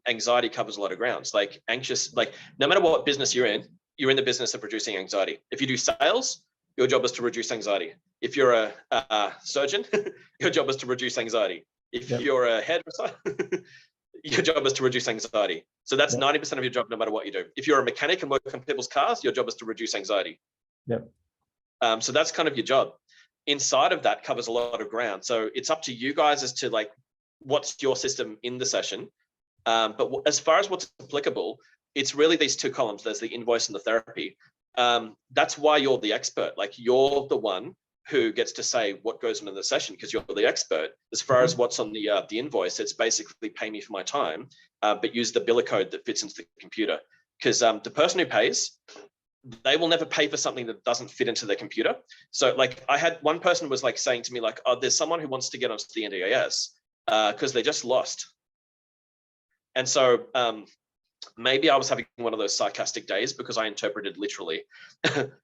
anxiety covers a lot of grounds. Like anxious, like no matter what business you're in the business of reducing anxiety. If you do sales, your job is to reduce anxiety. If you're a surgeon, your job is to reduce anxiety. If you're a hairdresser, your job is to reduce anxiety. So that's 90% of your job, no matter what you do. If you're a mechanic and work on people's cars, your job is to reduce anxiety. So that's kind of your job. Inside of that covers a lot of ground. So it's up to you guys as to like, what's your system in the session. But as far as what's applicable, it's really these 2 columns. There's the invoice and the therapy. That's why you're the expert. Like you're the one who gets to say what goes on in the session because you're the expert. As far as what's on the invoice, it's basically pay me for my time, but use the biller code that fits into the computer. Because the person who pays, they will never pay for something that doesn't fit into their computer. So like I had one person was like saying to me like, oh, there's someone who wants to get onto the NDIS because they just lost. And so maybe I was having one of those sarcastic days because I interpreted literally.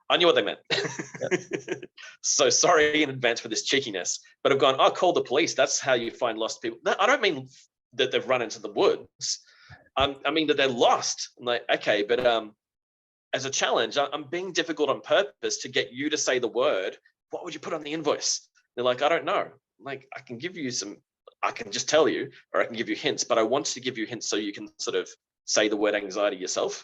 I knew what they meant. Yep. So sorry in advance for this cheekiness, but I've gone, oh, call the police. That's how you find lost people. I don't mean that they've run into the woods. I mean that they're lost. I'm like, okay, but as a challenge, I'm being difficult on purpose to get you to say the word. What would you put on the invoice? They're like, I don't know. Like, I can give you some, I can just tell you, or I can give you hints, but I want to give you hints so you can sort of say the word anxiety yourself.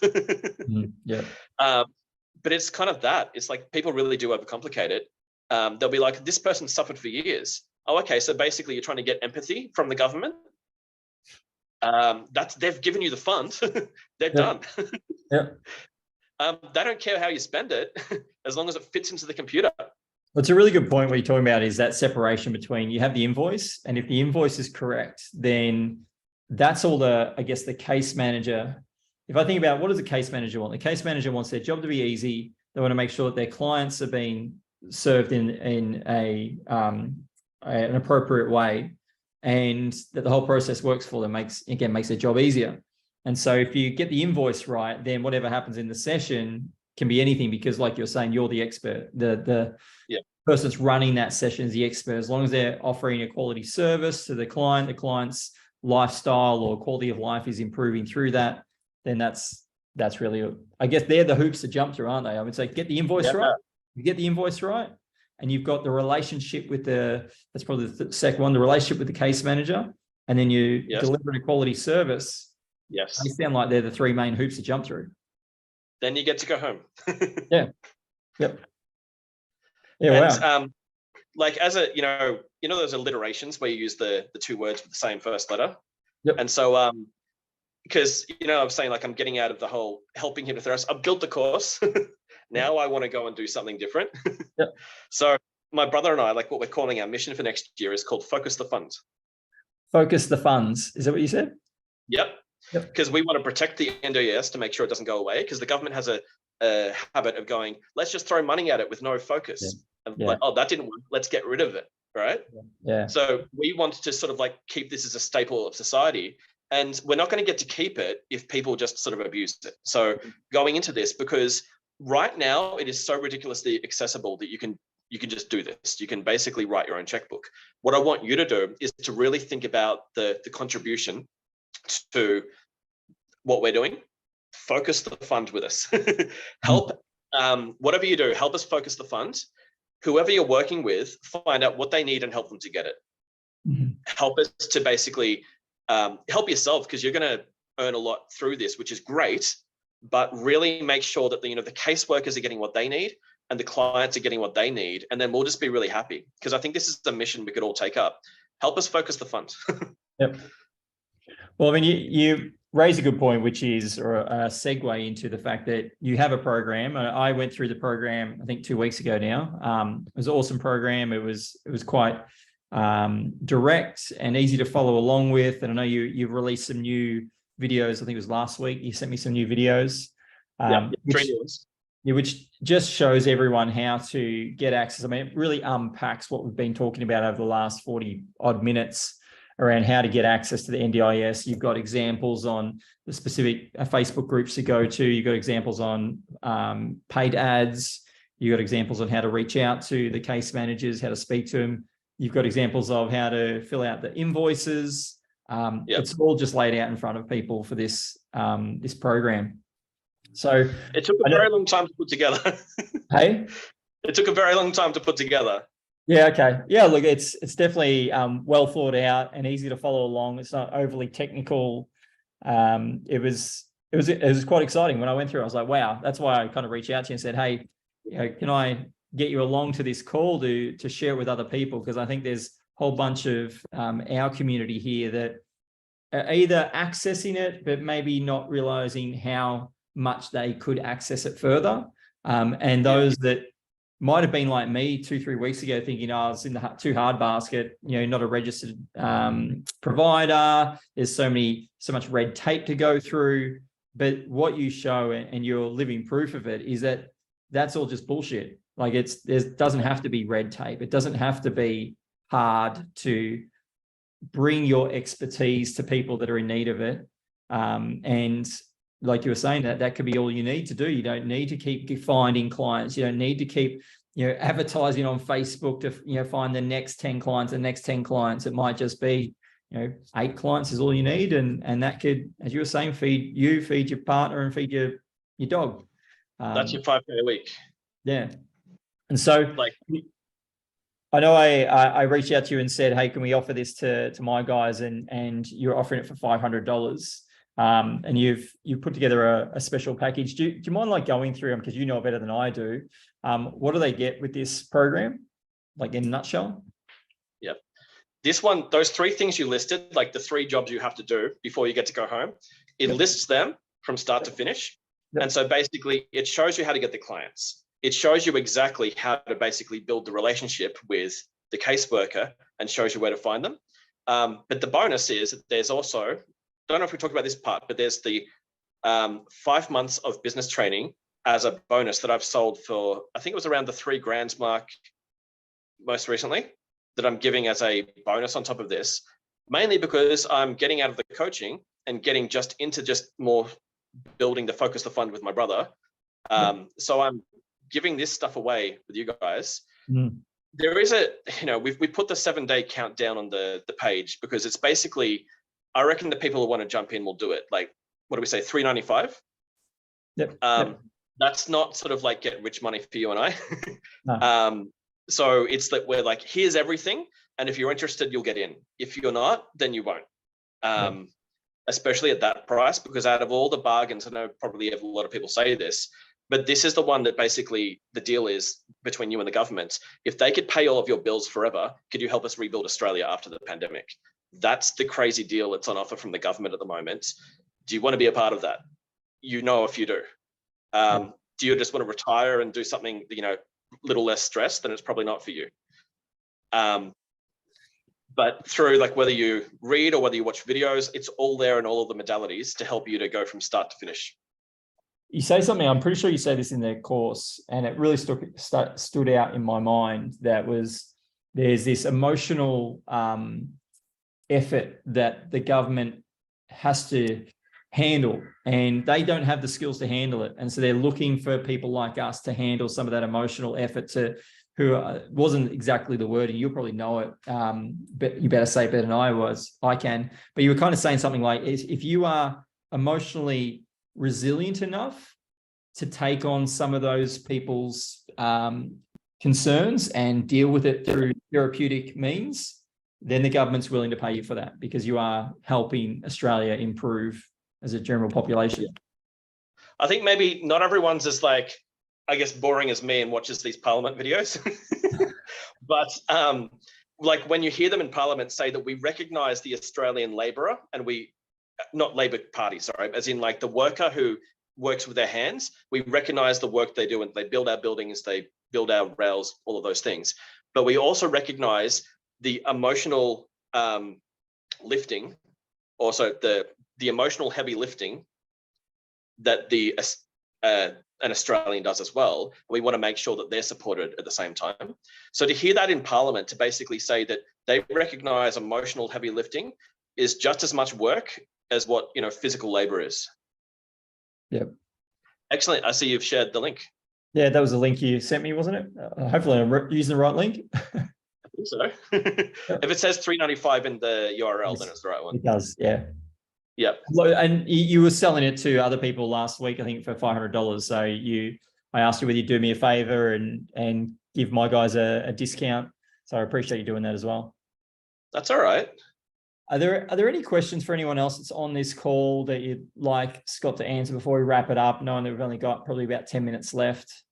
Yeah. But it's kind of that. It's like people really do overcomplicate it. They'll be like, this person suffered for years. Oh, okay. So basically you're trying to get empathy from the government. They've given you the fund. They're done. Yeah. They don't care how you spend it as long as it fits into the computer. What's a really good point what you're talking about is that separation between you have the invoice, and if the invoice is correct, then that's all I guess the case manager. If I think about what does the case manager want? The case manager wants their job to be easy. They want to make sure that their clients are being served in an appropriate way, and that the whole process works for them, makes their job easier. And so if you get the invoice right, then whatever happens in the session can be anything, because like you're saying, you're the expert. The person that's running that session is the expert. As long as they're offering a quality service to the client's lifestyle or quality of life is improving through that, then that's really, I guess they're the hoops to jump through, aren't they? I would say get the invoice right. You get the invoice right, and you've got the relationship with that's probably the second one, the relationship with the case manager, and then you deliver a quality service. Yes. They sound like they're the three main hoops to jump through. Then you get to go home. Yeah. Yep. Yeah. And, wow. Like as a, those alliterations where you use the two words with the same first letter. Yep. And so, because, I was saying like, I'm getting out of the whole helping hypnotherapist. I've built the course. Now I want to go and do something different. Yep. So my brother and I, like what we're calling our mission for next year is called Focus the Funds. Focus the funds. Is that what you said? Yep. Because we want to protect the NDIS to make sure it doesn't go away, because the government has a habit of going, let's just throw money at it with no focus. Like, oh, that didn't work. Let's get rid of it. Right. Yeah. So we want to sort of like keep this as a staple of society. And we're not going to get to keep it if people just sort of abuse it. So going into this, because right now it is so ridiculously accessible that you can just do this. You can basically write your own checkbook. What I want you to do is to really think about the contribution to what we're doing. Focus the fund with us. Help, whatever you do, help us focus the fund. Whoever you're working with, find out what they need and help them to get it. Mm-hmm. Help us to basically help yourself, because you're going to earn a lot through this, which is great, but really make sure that the caseworkers are getting what they need and the clients are getting what they need. And then we'll just be really happy, because I think this is a mission we could all take up. Help us focus the fund. Yep. Well, I mean, you raise a good point, which is a segue into the fact that you have a program. I went through the program, I think 2 weeks ago now. It was an awesome program. It was quite direct and easy to follow along with. And I know you've released some new videos. I think it was last week. You sent me some new videos. 3 years. Which just shows everyone how to get access. I mean, it really unpacks what we've been talking about over the last 40 odd minutes around how to get access to the NDIS. You've got examples on the specific Facebook groups to go to. You've got examples on paid ads. You've got examples on how to reach out to the case managers, how to speak to them. You've got examples of how to fill out the invoices. It's all just laid out in front of people for this program. So it took a very long time to put together. Hey? It took a very long time to put together. Yeah, okay. Yeah, look, it's definitely well thought out and easy to follow along. It's not overly technical. It was quite exciting when I went through. I was like, wow, that's why I kind of reached out to you and said, hey, can I get you along to this call to share it with other people? Because I think there's a whole bunch of our community here that are either accessing it, but maybe not realizing how much they could access it further. And those that might have been like me 2-3 weeks ago, thinking, oh, I was in the too hard basket, not a registered provider. There's so much red tape to go through. But what you show, and you're living proof of it, is that that's all just bullshit. Like there doesn't have to be red tape. It doesn't have to be hard to bring your expertise to people that are in need of it. And like you were saying, that could be all you need to do. You don't need to keep finding clients. You don't need to keep, advertising on Facebook to, find the next 10 clients, the next 10 clients. It might just be, 8 clients is all you need. And that could, as you were saying, feed you, feed your partner, and feed your dog. That's your 5K a week. Yeah. And so like, I know I reached out to you and said, hey, can we offer this to my guys? And you're offering it for $500. And you've put together a special package. Do you mind like going through them, because you know it better than I do? What do they get with this program, like in a nutshell? Yep. This one, those 3 things you listed, like the 3 jobs you have to do before you get to go home, it lists them from start to finish. Yep. And so basically it shows you how to get the clients. It shows you exactly how to basically build the relationship with the caseworker and shows you where to find them. But the bonus is that there's also, don't know if we talked about this part, but there's the 5 months of business training as a bonus that I've sold for, I think it was around the 3 grand mark most recently, that I'm giving as a bonus on top of this, mainly because I'm getting out of the coaching and getting just into just more building the focus, the fund with my brother. So I'm giving this stuff away with you guys. There is we put the 7-day countdown on the page, because it's basically, I reckon the people who want to jump in will do it. Like, what do we say, $3.95? Yep. That's not sort of like get rich money for you and I. No. So it's that we're like, here's everything, and if you're interested, you'll get in. If you're not, then you won't. Especially at that price, because out of all the bargains, I know probably a lot of people say this, but this is the one that basically the deal is between you and the government. If they could pay all of your bills forever, could you help us rebuild Australia after the pandemic? That's the crazy deal that's on offer from the government at the moment. Do you want to be a part of that? If you do. Do you just want to retire and do something, little less stress? Then it's probably not for you. But through, like, whether you read or whether you watch videos, it's all there in all of the modalities to help you to go from start to finish. You say something, I'm pretty sure you say this in their course, and it really stood out in my mind. There's this emotional effort that the government has to handle, and they don't have the skills to handle it. And so they're looking for people like us to handle some of that emotional effort, who wasn't exactly the word, and you'll probably know it, but you better say it better than I can. But you were kind of saying something like, if you are emotionally resilient enough to take on some of those people's concerns and deal with it through therapeutic means, then the government's willing to pay you for that, because you are helping Australia improve as a general population. I think maybe not everyone's as, like, I guess, boring as me and watches these Parliament videos. But like, when you hear them in Parliament say that we recognise the Australian labourer, and not Labor Party, sorry, as in like the worker who works with their hands, we recognise the work they do, and they build our buildings, they build our rails, all of those things. But we also recognise the emotional lifting, also the emotional heavy lifting that an Australian does as well. We want to make sure that they're supported at the same time. So to hear that in Parliament, to basically say that they recognise emotional heavy lifting is just as much work as what physical labour is. Yep. Excellent. I see you've shared the link. Yeah, that was the link you sent me, wasn't it? Hopefully I'm using the right link. I think so. If it says $3.95 in the URL, then it's the right one. It does, yeah. Yep. And you were selling it to other people last week, I think, for $500. So I asked you whether you'd do me a favor and give my guys a discount. So I appreciate you doing that as well. That's all right. Are there any questions for anyone else that's on this call that you'd like Scott to answer before we wrap it up, knowing that we've only got probably about 10 minutes left?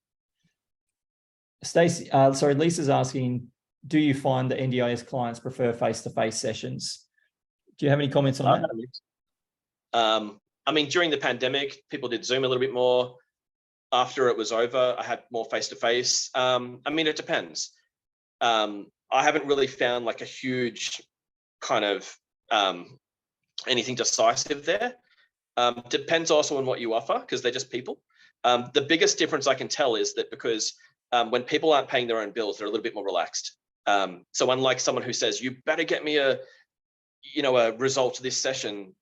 Lisa's asking, do you find that NDIS clients prefer face-to-face sessions? Do you have any comments on that? I mean, during the pandemic, people did Zoom a little bit more. after it was over, I had more face-to-face. I mean, it depends. I haven't really found like a huge kind of anything decisive there. Depends also on what you offer, because they're just people. The biggest difference I can tell is that because when people aren't paying their own bills, they're a little bit more relaxed. So unlike someone who says, you better get me a result this session,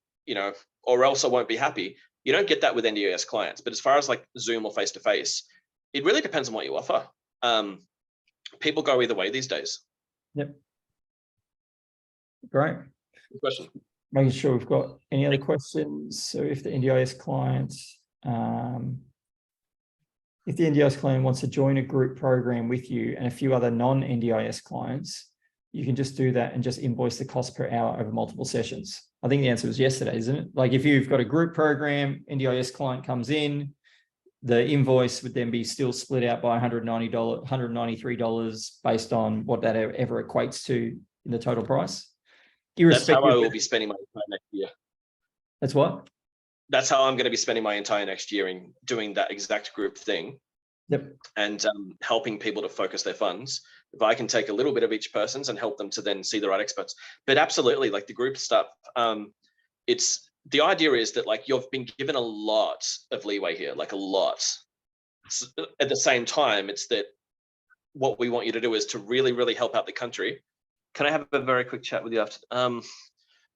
or else I won't be happy. You don't get that with NDIS clients. But as far as like Zoom or face-to-face, it really depends on what you offer. People go either way these days. Yep. Great. Good question. Making sure we've got any other questions. So if the NDIS client, wants to join a group program with you and a few other non-NDIS clients, you can just do that and just invoice the cost per hour over multiple sessions. I think the answer was yesterday, isn't it? Like if you've got a group program, NDIS client comes in, the invoice would then be still split out by $190, $193 based on what that ever equates to in the total price. That's how I will be spending my entire next year. That's what? That's how I'm going to be spending my entire next year in doing that exact group thing. Yep. And helping people to focus their funds. If I can take a little bit of each person's and help them to then see the right experts. But absolutely, like the group stuff, the idea is that like you've been given a lot of leeway here, like a lot. So at the same time, it's that what we want you to do is to really, really help out the country. Can I have a very quick chat with you after?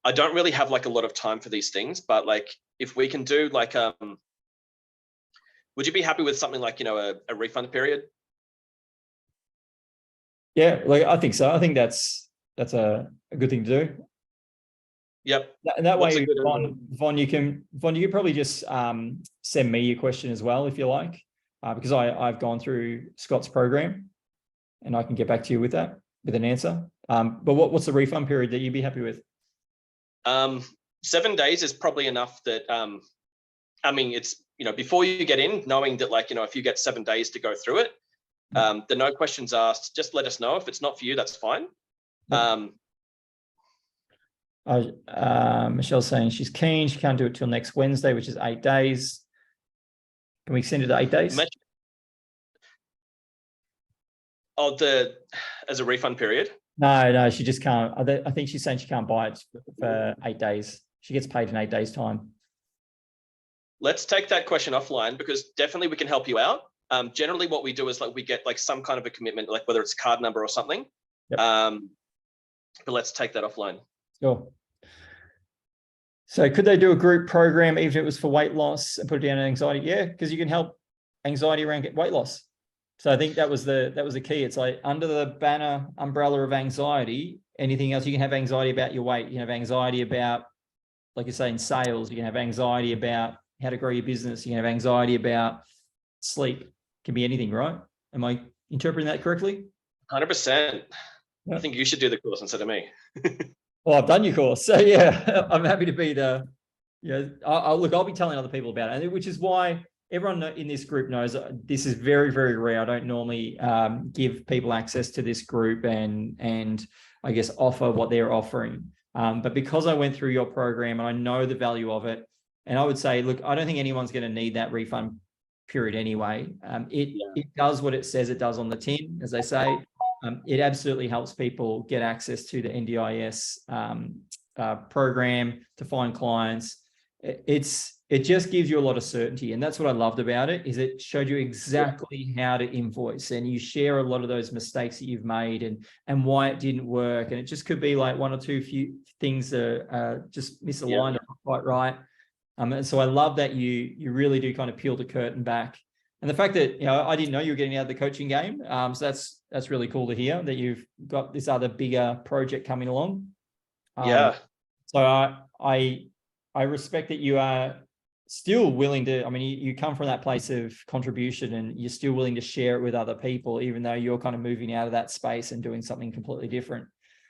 I don't really have like a lot of time for these things, but like if we can do like, would you be happy with something like, a refund period? Yeah, like I think so. I think that's a good thing to do. Yep. And that way, Von, you can probably just send me your question as well if you like, because I've gone through Scott's program, and I can get back to you with that with an answer. But what's the refund period that you'd be happy with? 7 days is probably enough. That I mean, it's before you get in, knowing that like if you get 7 days to go through it, the no questions asked, just let us know. If it's not for you, that's fine. Michelle's saying she's keen. She can't do it till next Wednesday, which is 8 days. Can we extend it to 8 days? As a refund period? No, she just can't. I think she's saying she can't buy it for 8 days. She gets paid in 8 days' time. Let's take that question offline, because definitely we can help you out. Generally what we do is like we get like some kind of a commitment, like whether it's a card number or something. Yep. But let's take that offline. Sure. So could they do a group program even if it was for weight loss and put it down on anxiety? Yeah, because you can help anxiety around weight loss. So I think that was the key. It's like under the umbrella of anxiety, anything else, you can have anxiety about your weight. You can have anxiety about, like you say, in sales. You can have anxiety about how to grow your business. You can have anxiety about sleep. It can be anything, right? Am I interpreting that correctly? 100%. Yeah. I think you should do the course instead of me. Well, I've done your course. So yeah, I'm happy to be I'll be telling other people about it, which is why everyone in this group knows this is very, very rare. I don't normally give people access to this group and I guess offer what they're offering. But because I went through your program and I know the value of it, and I would say, look, I don't think anyone's going to need that refund period anyway. It does what it says it does on the tin, as they say. It absolutely helps people get access to the NDIS program to find clients. It just gives you a lot of certainty. And that's what I loved about it, is it showed you exactly how to invoice, and you share a lot of those mistakes that you've made and why it didn't work. And it just could be like one or two few things that just misaligned or not quite right. And so I love that you really do kind of peel the curtain back. And the fact that, I didn't know you were getting out of the coaching game. So that's really cool to hear that you've got this other bigger project coming along. So I respect that you are still willing to, you come from that place of contribution and you're still willing to share it with other people, even though you're kind of moving out of that space and doing something completely different.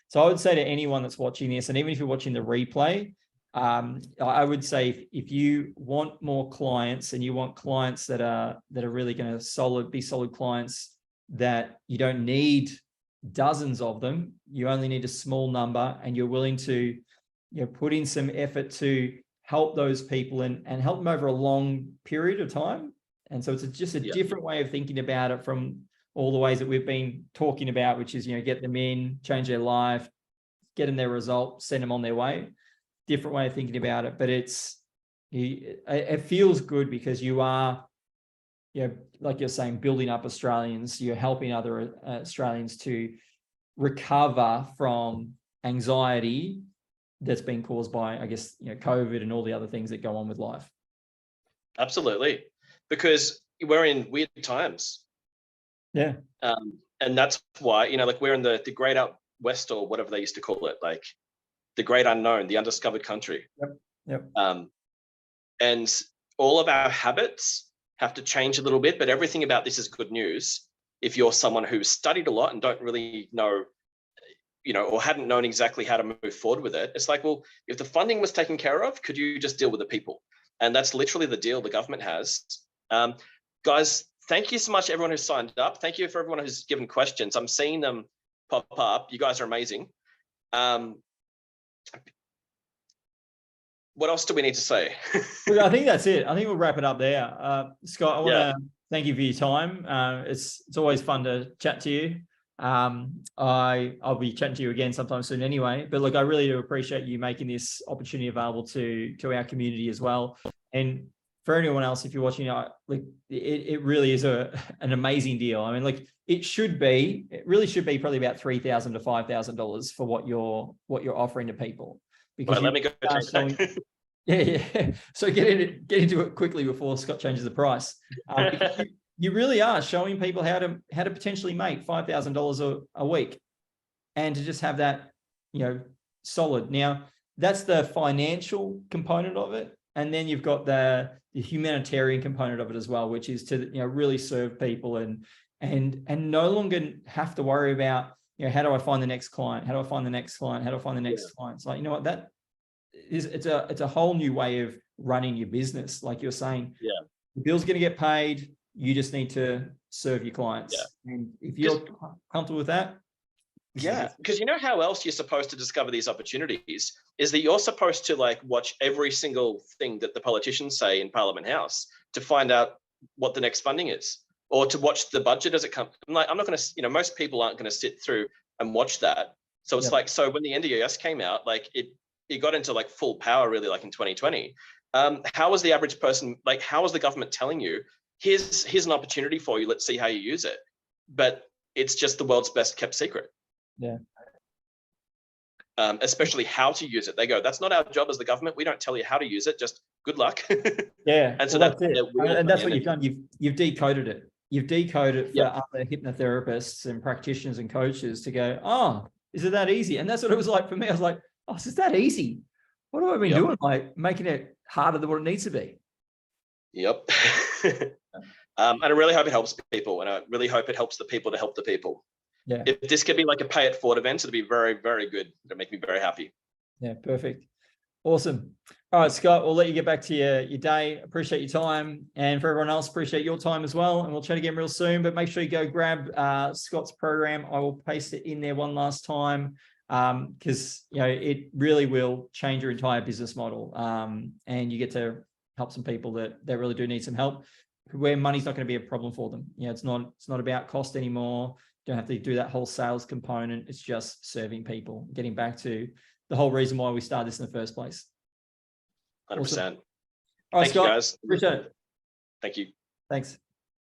So I would say to anyone that's watching this, and even if you're watching the replay, I would say if you want more clients and you want clients that are really going to be solid clients, that you don't need dozens of them, you only need a small number, and you're willing to put in some effort to help those people and help them over a long period of time, And so it's just a Yeah. different way of thinking about it from all the ways that we've been talking about, which is, get them in, change their life, get them their result, send them on their way. Different way of thinking about it, but it feels good because you are, like you're saying, building up Australians. You're helping other Australians to recover from anxiety that's been caused by, I guess, COVID and all the other things that go on with life. Absolutely, because we're in weird times. Yeah. And that's why, like we're in the great out west, or whatever they used to call it, like the great unknown, the undiscovered country. Yep. And all of our habits have to change a little bit, but everything about this is good news. If you're someone who's studied a lot and don't really know, or hadn't known exactly how to move forward with it, it's like, well, if the funding was taken care of, could you just deal with the people? And that's literally the deal the government has. Guys, thank you so much, everyone who's signed up. Thank you for everyone who's given questions. I'm seeing them pop up. You guys are amazing. What else do we need to say? Look, I think that's it. I think we'll wrap it up there. Scott, I want to thank you for your time. It's always fun to chat to you. I'll be chatting to you again sometime soon anyway. But look, I really do appreciate you making this opportunity available to our community as well. And for anyone else, if you're watching, like it really is an amazing deal. I mean, like it really should be probably about $3,000 to $5,000 for what you're offering to people. Because let me go change that. Yeah. So get into it quickly before Scott changes the price. You really are showing people how to potentially make $5,000 a week, and to just have that, solid. Now that's the financial component of it, and then you've got the humanitarian component of it as well, which is to really serve people and no longer have to worry about, how do I find the next client? How do I find the next client? How do I find the next client? It's like, what, that is, it's a whole new way of running your business. Like you're saying, the bill's going to get paid. You just need to serve your clients. And if you're comfortable with that. Because how else you're supposed to discover these opportunities is that you're supposed to watch every single thing that the politicians say in Parliament House to find out what the next funding is, or to watch the budget as it comes. I'm not going to, most people aren't going to sit through and watch that. So it's so when the NDIS came out, it got into full power really in 2020. How was the average person, how was the government telling you, here's an opportunity for you, let's see how you use it? But it's just the world's best kept secret. Yeah. Especially how to use it. They go, that's not our job as the government. We don't tell you how to use it. Just good luck. Yeah. And so that's it. And that's what you've done. You've decoded it. You've decoded it for other hypnotherapists and practitioners and coaches to go, oh, is it that easy? And that's what it was like for me. I was like, oh, is that easy? What have I been doing? Making it harder than what it needs to be. Yep. And I really hope it helps people. And I really hope it helps the people to help the people. Yeah. If this could be a pay it forward event, it'd be very, very good. It'd make me very happy. Yeah, perfect. Awesome. All right, Scott, we'll let you get back to your day. Appreciate your time. And for everyone else, appreciate your time as well. And we'll chat again real soon, but make sure you go grab Scott's program. I will paste it in there one last time because, it really will change your entire business model. And you get to help some people that really do need some help, where money's not going to be a problem for them. It's not about cost anymore. You don't have to do that whole sales component. It's just serving people, getting back to the whole reason why we started this in the first place. 100%. Awesome. All right, Thank Scott, you guys. appreciate it. Thank you. Thanks.